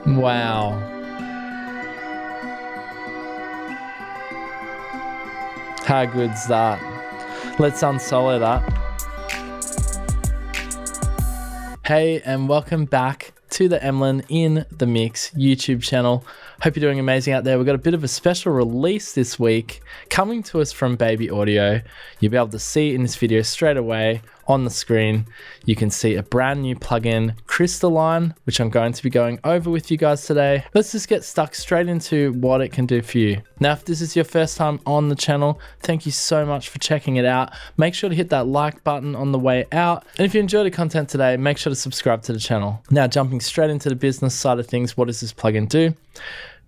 Wow. How good's that? Let's unsolo that. Hey, and welcome back to the Emlyn in the Mix YouTube channel. Hope you're doing amazing out there. We've got a bit of a special release this week coming to us from Baby Audio. You'll be able to see in this video straight away on the screen. You can see a brand new plugin, Crystalline, which I'm going to be going over with you guys today. Let's just get stuck straight into what it can do for you. Now, if this is your first time on the channel, thank you so much for checking it out. Make sure to hit that like button on the way out. And if you enjoyed the content today, make sure to subscribe to the channel. Now, jumping straight into the business side of things, what does this plugin do?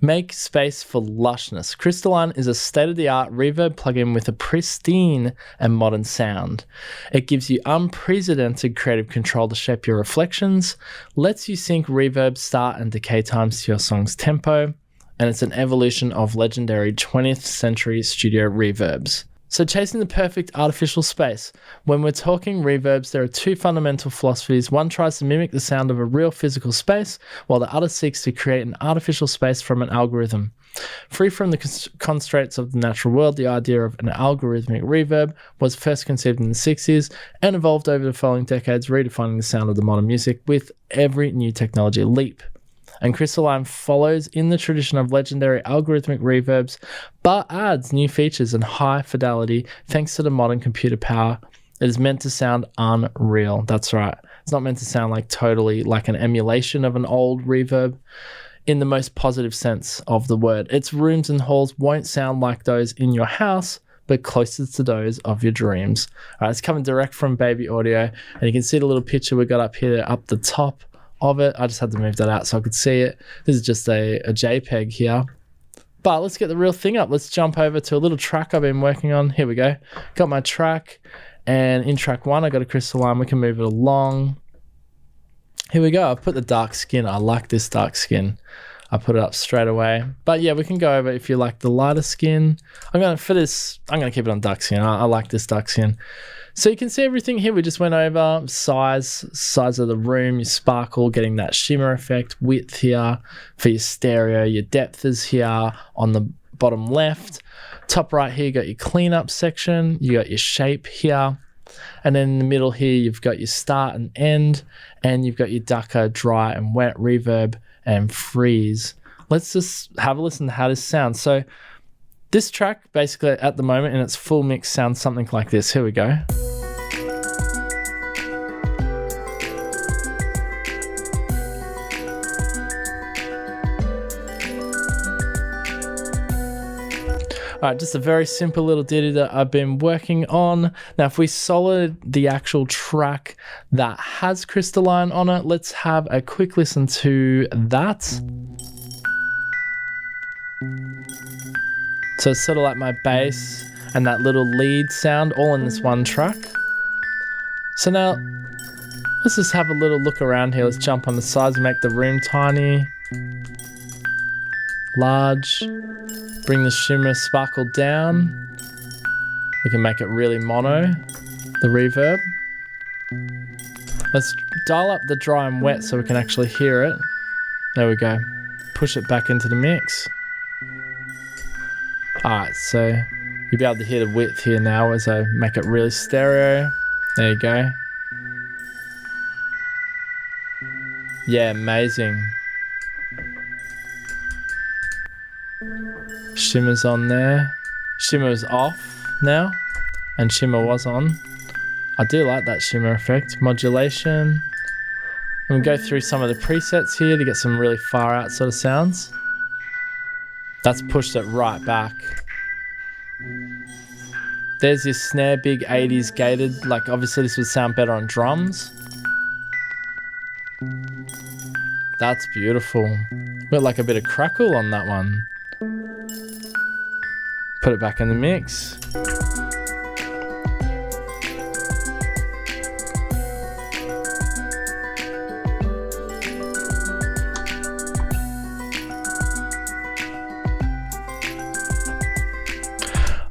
Make space for lushness. Crystalline is a state-of-the-art reverb plugin with a pristine and modern sound. It gives you unprecedented creative control to shape your reflections, lets you sync reverb, start and decay times to your song's tempo, and it's an evolution of legendary 20th century studio reverbs. So chasing the perfect artificial space. When we're talking reverbs, there are two fundamental philosophies. One tries to mimic the sound of a real physical space, while the other seeks to create an artificial space from an algorithm. Free from the constraints of the natural world, the idea of an algorithmic reverb was first conceived in the 60s and evolved over the following decades, redefining the sound of the modern music with every new technology leap. And Crystalline follows in the tradition of legendary algorithmic reverbs, but adds new features and high fidelity thanks to the modern computer power. It is meant to sound unreal. That's right. It's not meant to sound like totally like an emulation of an old reverb in the most positive sense of the word. Its rooms and halls won't sound like those in your house, but closer to those of your dreams. All right, it's coming direct from Baby Audio, and you can see the little picture we got up here up the top of it. I just had to move that out so I could see it. This is just a JPEG here. But let's get the real thing up. Let's jump over to a little track I've been working on. Here we go. Got my track, and in track 1 I got a Crystalline. We can move it along. Here we go. I've put the dark skin. I like this dark skin. I put it up straight away. But yeah, we can go over if you like the lighter skin. I'm gonna keep it on dark skin. I like this dark skin. So you can see everything here. We just went over size of the room, your sparkle, getting that shimmer effect, width here for your stereo, your depth is here on the bottom left. Top right here, you got your cleanup section, you got your shape here. And then in the middle here, you've got your start and end, and you've got your ducker, dry and wet, reverb and freeze. Let's just have a listen to how this sounds. So this track basically at the moment in its full mix sounds something like this. Here we go. All right, just a very simple little ditty that I've been working on. Now, if we soloed the actual track that has Crystalline on it, let's have a quick listen to that. So it's sort of like my bass and that little lead sound all in this one track. So now let's just have a little look around here. Let's jump on the sides and make the room tiny, large. Bring the shimmer sparkle down. We can make it really mono, the reverb. Let's dial up the dry and wet so we can actually hear it. There we go. Push it back into the mix. Alright, so you'll be able to hear the width here now as I make it really stereo. There you go. Yeah, amazing. Shimmer's on there. Shimmer's off now, and shimmer was on. I do like that shimmer effect. Modulation. And we go through some of the presets here to get some really far out sort of sounds. That's pushed it right back. There's this snare, big 80s gated. Like obviously this would sound better on drums. That's beautiful. Got like a bit of crackle on that one. Put it back in the mix.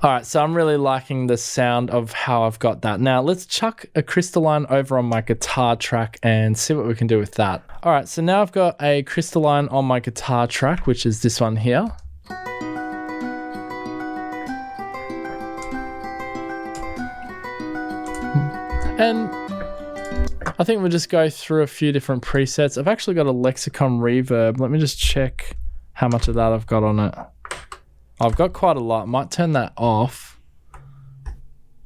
All right, so I'm really liking the sound of how I've got that. Now let's chuck a Crystalline over on my guitar track and see what we can do with that. All right, so now I've got a Crystalline on my guitar track, which is this one here. And I think we'll just go through a few different presets. I've actually got a Lexicon reverb. Let me just check how much of that I've got on it. I've got quite a lot. Might turn that off.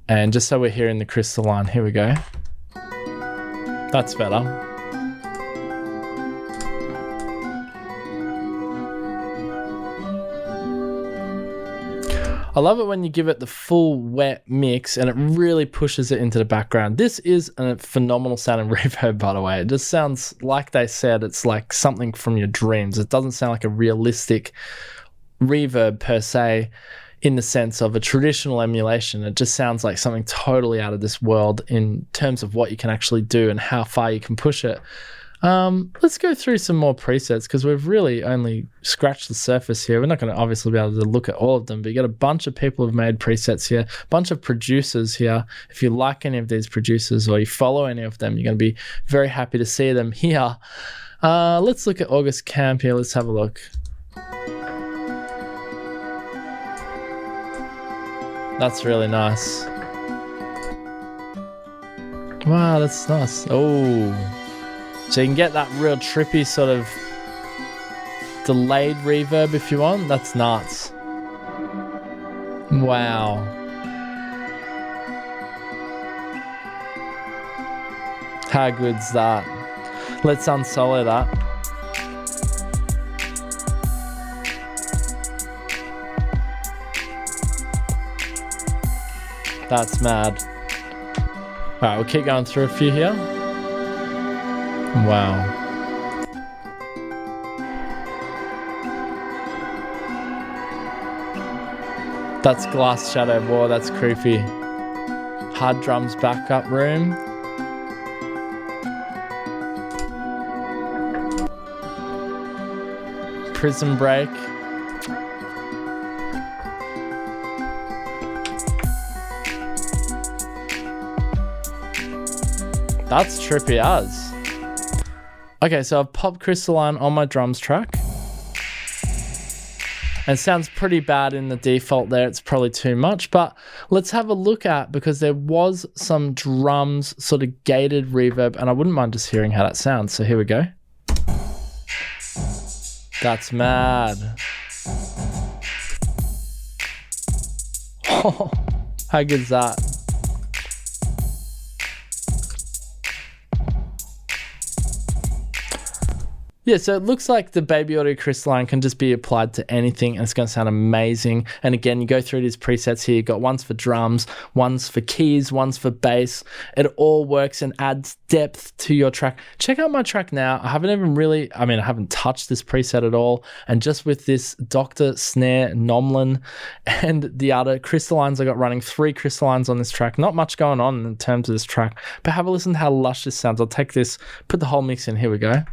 And just so we're hearing the Crystalline, here we go. That's better. I love it when you give it the full wet mix and it really pushes it into the background. This is a phenomenal sounding reverb, by the way. It just sounds, like they said, it's like something from your dreams. It doesn't sound like a realistic reverb per se, in the sense of a traditional emulation. It just sounds like something totally out of this world in terms of what you can actually do and how far you can push it. Let's go through some more presets because we've really only scratched the surface here. We're not going to obviously be able to look at all of them, but you got a bunch of people who've made presets here, a bunch of producers here. If you like any of these producers or you follow any of them, you're going to be very happy to see them here. Let's look at August Camp here. Let's have a look. That's really nice. Wow, that's nice. Oh, so you can get that real trippy sort of delayed reverb if you want. That's nuts. Wow. How good's that? Let's unsolo that. That's mad. All right, we'll keep going through a few here. Wow. That's Glass Shadow War, that's creepy. Hard Drums Backup Room. Prison Break. That's trippy as. Okay, so I've popped Crystalline on my drums track. And it sounds pretty bad in the default there. It's probably too much, but let's have a look at, because there was some drums sort of gated reverb, and I wouldn't mind just hearing how that sounds. So here we go. That's mad. Oh, how good's that? Yeah, so it looks like the Baby Audio Crystalline can just be applied to anything and it's going to sound amazing. And again, you go through these presets here. You've got ones for drums, ones for keys, ones for bass. It all works and adds depth to your track. Check out my track now. I haven't touched this preset at all. And just with this Dr. Snare Emlyn and the other Crystallines I got running, 3 Crystallines on this track. Not much going on in terms of this track, but have a listen to how lush this sounds. I'll take this, put the whole mix in. Here we go.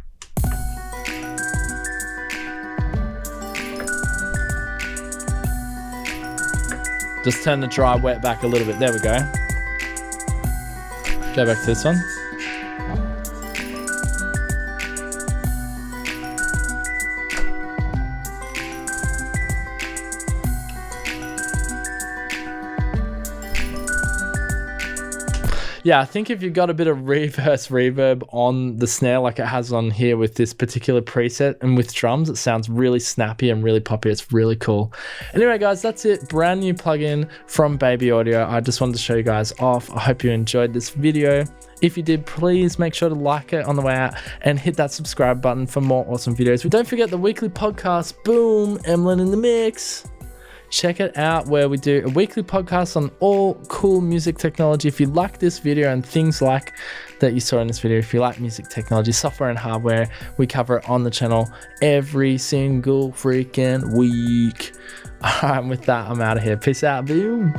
Just turn the dry wet back a little bit. There we go. Go back to this one. Yeah, I think if you've got a bit of reverse reverb on the snare like it has on here with this particular preset and with drums, it sounds really snappy and really poppy. It's really cool. Anyway, guys, that's it. Brand new plugin from Baby Audio. I just wanted to show you guys off. I hope you enjoyed this video. If you did, please make sure to like it on the way out and hit that subscribe button for more awesome videos. But don't forget the weekly podcast, boom, Emlyn in the mix. Check it out, where we do a weekly podcast on all cool music technology. If you like this video and things like that you saw in this video, if you like music technology, software and hardware, we cover it on the channel every single freaking week. All right, with that, I'm out of here. Peace out, boom.